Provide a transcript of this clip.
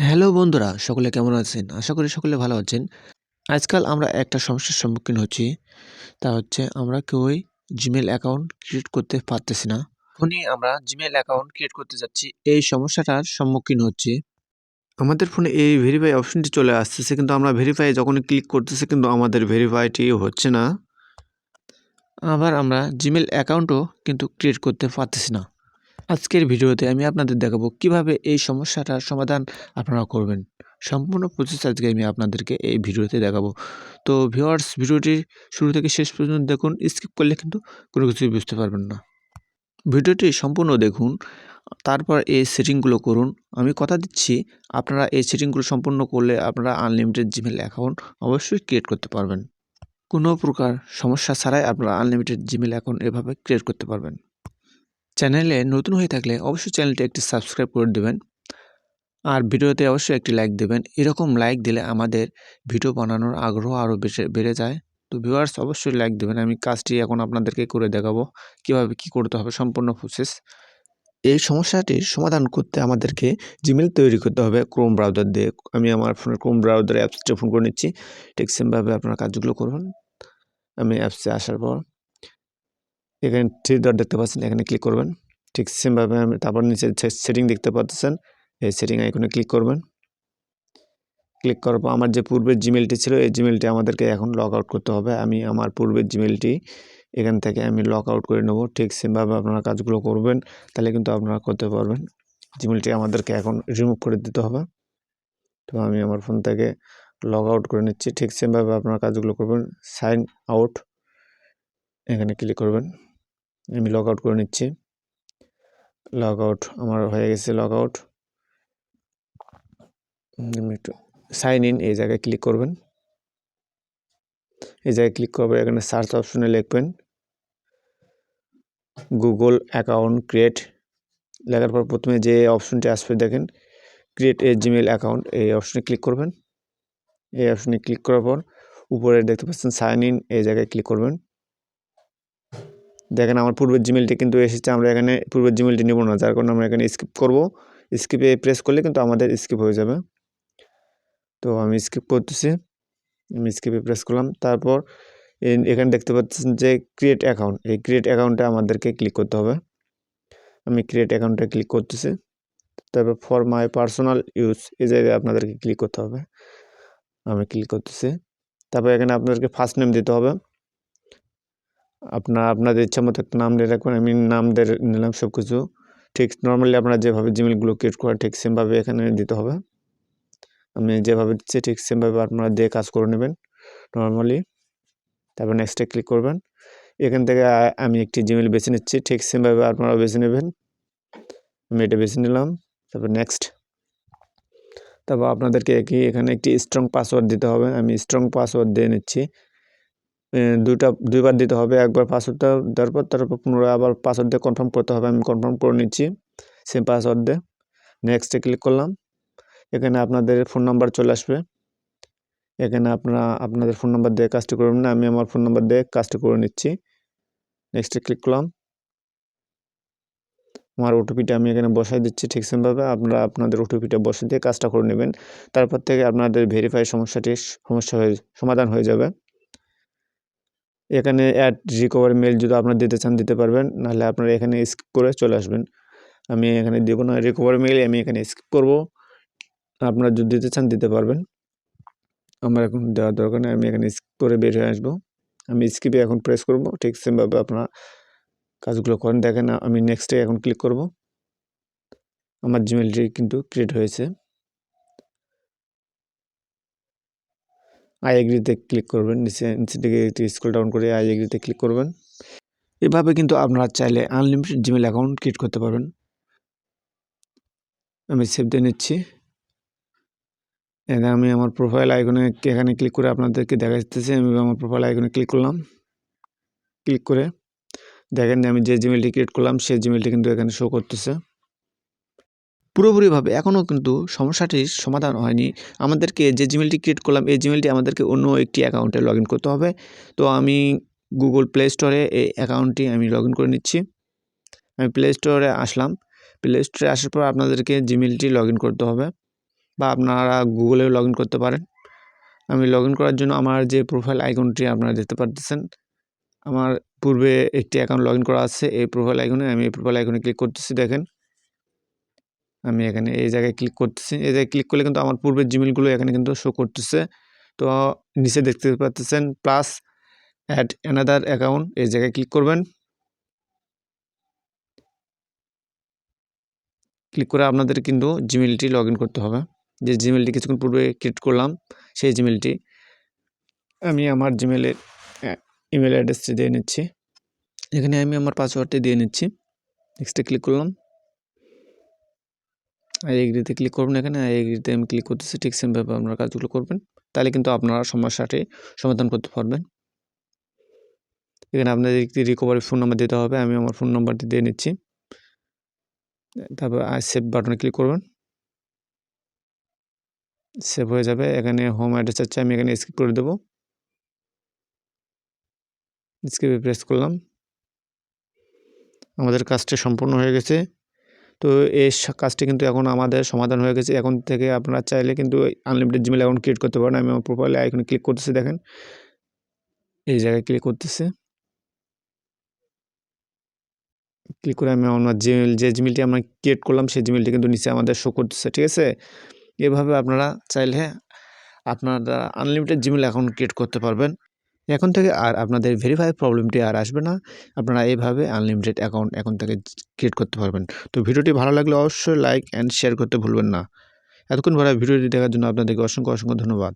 Hello বন্ধুরা, সকলে কেমন আছেন? আশা করি সকলে ভালো আছেন। আজকাল আমরা একটা সমস্যার সম্মুখীন হচ্ছি। তা হচ্ছে আমরা কেউই Gmail অ্যাকাউন্ট ক্রিয়েট করতে পারতেছি না। যখনই আমরা Gmail অ্যাকাউন্ট ক্রিয়েট করতে যাচ্ছি, এই সমস্যাটার সম্মুখীন হচ্ছি। আমাদের ফোনে এই ভেরিফাই অপশনটি চলে আসতেছে, কিন্তু আমরা ভেরিফাই যখনই ক্লিক করতেছি কিন্তু আমাদের ভেরিফাইটি হচ্ছে না। আবার আমরা Gmail অ্যাকাউন্টও কিন্তু ক্রিয়েট করতে পারতেছি না। আজকের ভিডিওতে আমি আপনাদের দেখাবো কিভাবে এই সমস্যাটার সমাধান আপনারা করবেন। সম্পূর্ণ প্রসেস আজকে আমি আপনাদেরকে এই ভিডিওতে দেখাবো। তো ভিউয়ার্স, ভিডিওটি শুরু থেকে শেষ পর্যন্ত দেখুন। স্কিপ করলে কিন্তু কোনো কিছুই বুঝতে পারবেন না। ভিডিওটি সম্পূর্ণ দেখুন, তারপর এই সেটিংগুলো করুন। আমি কথা দিচ্ছি, আপনারা এই সেটিংগুলো সম্পূর্ণ করলে আপনারা আনলিমিটেড জিমেল অ্যাকাউন্ট অবশ্যই ক্রিয়েট করতে পারবেন। কোনো প্রকার সমস্যা ছাড়াই আপনারা আনলিমিটেড জিমেল অ্যাকাউন্ট এভাবে ক্রিয়েট করতে পারবেন। চ্যানেলে নতুন হয়ে থাকলে অবশ্যই চ্যানেলটি একটি সাবস্ক্রাইব করে দেবেন, আর ভিডিওতে অবশ্যই একটি লাইক দেবেন। এরকম লাইক দিলে আমাদের ভিডিও বানানোর আগ্রহ আরও বেড়ে যায়। তো ভিউয়ার্স, অবশ্যই লাইক দেবেন। আমি কাজটি এখন আপনাদেরকে করে দেখাবো কিভাবে কি করতে হবে, সম্পূর্ণ প্রসেস। এই সমস্যাটির সমাধান করতে আমাদেরকে জিমেল তৈরি করতে হবে ক্রোম ব্রাউজার দিয়ে। আমি আমার ফোনের ক্রোম ব্রাউজার অ্যাপসটি ওপেন করে নিচ্ছি। ঠিক সেমভাবে আপনারা কাজগুলো করবেন। আমি অ্যাপসে আসার পর এখানে থ্রি ডট দেখতে পাচ্ছেন, এখানে ক্লিক করবেন। ঠিক সেমভাবে আমি তারপর নিচে সেটিং দেখতে পাচ্ছেন, এই সেটিং আইকনে ক্লিক করবেন। ক্লিক করার পর আমার যে পূর্বের জিমেলটি ছিল, এই জিমেলটি আমাদেরকে এখন লগ আউট করতে হবে। আমি আমার পূর্বের জিমেলটি এখান থেকে আমি লগ আউট করে নেব। ঠিক সেমভাবে আপনারা কাজগুলো করবেন, তাহলে কিন্তু আপনারা করতে পারবেন। জিমেলটি আমাদেরকে এখন রিমুভ করে দিতে হবে। তো আমি আমার ফোন থেকে লগ আউট করে নিচ্ছি। ঠিক সেমভাবে আপনারা কাজগুলো করবেন। সাইন আউট, এখানে ক্লিক করবেন। আমি লগ আউট করে নিচ্ছি। লগ আউট আমার হয়ে গেছে। লগ আউট, একটু সাইন ইন, এই জায়গায় ক্লিক করবেন। এই জায়গায় ক্লিক করবে, এখানে সার্চ অপশনে লিখবেন গুগল অ্যাকাউন্ট ক্রিয়েট। লেখার পর প্রথমে যে অপশনটি আসবে দেখেন, ক্রিয়েট এ জিমেল অ্যাকাউন্ট, এই অপশনে ক্লিক করবেন। এই অপশনে ক্লিক করার পর উপরে দেখতে পাচ্ছেন সাইন ইন, এই জায়গায় ক্লিক করবেন। দেখেন আমার পূর্বের জিমেলটি কিন্তু এসেছে। আমরা এখানে পূর্বের জিমেলটি নেব না, যার কারণে আমরা এখানে স্কিপ করব। স্কিপে প্রেস করলে কিন্তু আমাদের স্কিপ হয়ে যাবে। তো আমি স্কিপ করতেছি। আমি স্কিপে প্রেস করলাম। তারপর এখানে দেখতে পাচ্ছেন যে ক্রিয়েট অ্যাকাউন্ট, এই ক্রিয়েট অ্যাকাউন্টে আমাদেরকে ক্লিক করতে হবে। আমি ক্রিয়েট অ্যাকাউন্টে ক্লিক করতেছি। তারপর ফর মাই পার্সোনাল ইউজ, এই জায়গায় আপনাদেরকে ক্লিক করতে হবে। আমি ক্লিক করতেছি। তারপর এখানে আপনাদেরকে ফার্স্ট নেম দিতে হবে। আপনাদের ইচ্ছা মতো একটা নাম দিয়ে রাখবেন। আমি নাম দিয়ে নিলাম সব কিছু। ঠিক নর্মালি আপনারা যেভাবে জিমেলগুলো ক্রিয়েট করেন ঠিক সেমভাবে এখানে দিতে হবে। আমি যেভাবে দিচ্ছি ঠিক সেমভাবে আপনারা দিয়ে কাজ করে নেবেন নর্মালি। তারপর নেক্সটে ক্লিক করবেন। এখান থেকে আমি একটি জিমেল বেছে নিচ্ছি। ঠিক সেমভাবে আপনারা বেছে নেবেন। আমি এটা বেছে নিলাম। তারপর নেক্সট। তারপর আপনাদেরকে এখানে একটি স্ট্রং পাসওয়ার্ড দিতে হবে। আমি স্ট্রং পাসওয়ার্ড দিয়ে নিচ্ছি। দুইবার দিতে হবে। একবার পাসওয়ার্ডটা দেওয়ার পর তারপর পুনরায় আবার পাসওয়ার্ড দিয়ে কনফার্ম করতে হবে। আমি কনফার্ম করে নিচ্ছি সেম পাসওয়ার্ড দিয়ে। নেক্সটে ক্লিক করলাম। এখানে আপনাদের ফোন নাম্বার চলে আসবে। এখানে আপনাদের ফোন নাম্বার দিয়ে কাজটি করবেন না, আমি আমার ফোন নাম্বার দিয়ে কাজটি করে নিচ্ছি। নেক্সটে ক্লিক করলাম। আমার ওটিপিটা আমি এখানে বসাই দিচ্ছি। ঠিক সেমভাবে আপনারা আপনাদের ওটিপিটা বসিয়ে দিয়ে কাজটা করে নেবেন। তারপর থেকে আপনাদের ভেরিফাই সমাধান হয়ে যাবে। এখানে অ্যাড রিকভারি মেল যদি আপনারা দিতে চান দিতে পারবেন, নাহলে আপনারা এখানে স্কিপ করে চলে আসবেন। আমি এখানে দেবো না রিকভারি মেল, আমি এখানে স্কিপ করব। আপনারা যদি দিতে চান দিতে পারবেন। আমার এখন দেওয়ার দরকার নেই, আমি এখানে স্কিপ করে বের হয়ে আসবো। আমি স্কিপে এখন প্রেস করব। ঠিক সেমভাবে আপনারা কাজগুলো করেন। দেখেন আমি নেক্সটে এখন ক্লিক করব। আমার জিমেলটি কিন্তু ক্রিয়েট হয়েছে। আই এগ্রিতে ক্লিক করবেন। নিচে দিকে একটু স্ক্রল ডাউন করে আই এগ্রিতে ক্লিক করবেন। এভাবে কিন্তু আপনারা চাইলে আনলিমিটেড জিমেল অ্যাকাউন্ট ক্রিয়েট করতে পারবেন। আমি সেভ দিয়ে নিচ্ছি। আমি আমার প্রোফাইল আইকনে এখানে ক্লিক করে আপনাদেরকে দেখাচ্ছি। আমি আমার প্রোফাইল আইকনে ক্লিক করলাম। ক্লিক করে দেখেন আমি যে জিমেলটি ক্রিয়েট করলাম সেই জিমেলটি কিন্তু এখানে শো করতেছে পুরোপুরিভাবে। এখনও কিন্তু সমস্যাটির সমাধান হয়নি। আমাদেরকে যে জিমেলটি ক্রিয়েট করলাম এই জিমেলটি আমাদেরকে অন্য একটি অ্যাকাউন্টে লগ ইন করতে হবে। তো আমি গুগল প্লে স্টোরে এই অ্যাকাউন্টটি আমি লগ ইন করে নিচ্ছি। আমি প্লে স্টোরে আসলাম। প্লে স্টোরে আসার পর আপনাদেরকে জিমেলটি লগ ইন করতে হবে। বা আপনারা গুগলেও লগ ইন করতে পারেন। আমি লগ ইন করার জন্য আমার যে প্রোফাইল আইকনটি আপনারা দেখতে পারতেছেন, আমার পূর্বে একটি অ্যাকাউন্ট লগ ইন করা আছে। এই প্রোফাইল আইকনে আমি এই প্রোফাইল আইকনে ক্লিক করতেছি। দেখেন আমি এখানে এই জায়গায় ক্লিক করতেছি। এই জায়গায় ক্লিক করলে কিন্তু আমার পূর্বের জিমেলগুলো এখানে কিন্তু শো করতেছে। তো নিচে দেখতে পাচ্ছেন প্লাস অ্যাড অ্যানাদার অ্যাকাউন্ট, এই জায়গায় ক্লিক করবেন। ক্লিক করে আপনাদের কিন্তু জিমেলটি লগ ইন করতে হবে। যে জিমেলটি কিছুক্ষণ পূর্বে ক্রিয়েট করলাম সেই জিমেলটি আমি আমার জিমেলের ইমেল অ্যাড্রেসটি দিয়ে নিচ্ছি। এখানে আমি আমার পাসওয়ার্ডটি দিয়ে নিচ্ছি। নেক্সটে ক্লিক করলাম। আই এগ্রিতে ক্লিক করবেন। এখানে আই এগ্রিতে আমি ক্লিক করতেছি। ঠিক সেমভাবে আপনারা কাজগুলো করবেন, তাহলে কিন্তু আপনারা সমস্যাটি সমাধান করতে পারবেন। এখানে আপনাদের একটি রিকভারি ফোন নাম্বার দিতে হবে। আমি আমার ফোন নাম্বারটি দিয়ে নিচ্ছি। তারপর সেভ বাটনে ক্লিক করবেন। সেভ হয়ে যাবে। এখানে হোম অ্যাড্রেস আছে, আমি এখানে স্কিপ করে দেবো। স্কিপে প্রেস করলাম। আমাদের কাজটি সম্পূর্ণ হয়ে গেছে। তো এই কাজটি কিন্তু এখন আমাদের সমাধান হয়ে গেছে। এখন থেকে আপনারা চাইলে কিন্তু আনলিমিটেড জিমেল অ্যাকাউন্ট ক্রিয়েট করতে পারেন। আমি আমার প্রোফাইলে আইকনে ক্লিক করতেছি। দেখেন এই জায়গায় ক্লিক করতেছি। ক্লিক করে আমি আমার যে জিমেলটি আমরা ক্রিয়েট করলাম সেই জিমেলটি কিন্তু নিচে আমাদের শো করতেছে। ঠিক আছে, এভাবে আপনারা চাইলে আপনারা আনলিমিটেড জিমেল অ্যাকাউন্ট ক্রিয়েট করতে পারবেন। এখন থেকে আর আপনাদের ভেরিফাই প্রবলেমটি আর আসবে না। আপনারা এইভাবে আনলিমিটেড অ্যাকাউন্ট এখন থেকে ক্রিয়েট করতে পারবেন। তো ভিডিওটি ভালো লাগলে অবশ্যই লাইক অ্যান্ড শেয়ার করতে ভুলবেন না। এতক্ষণ পরে ভিডিওটি দেখার জন্য আপনাদেরকে অসংখ্য ধন্যবাদ।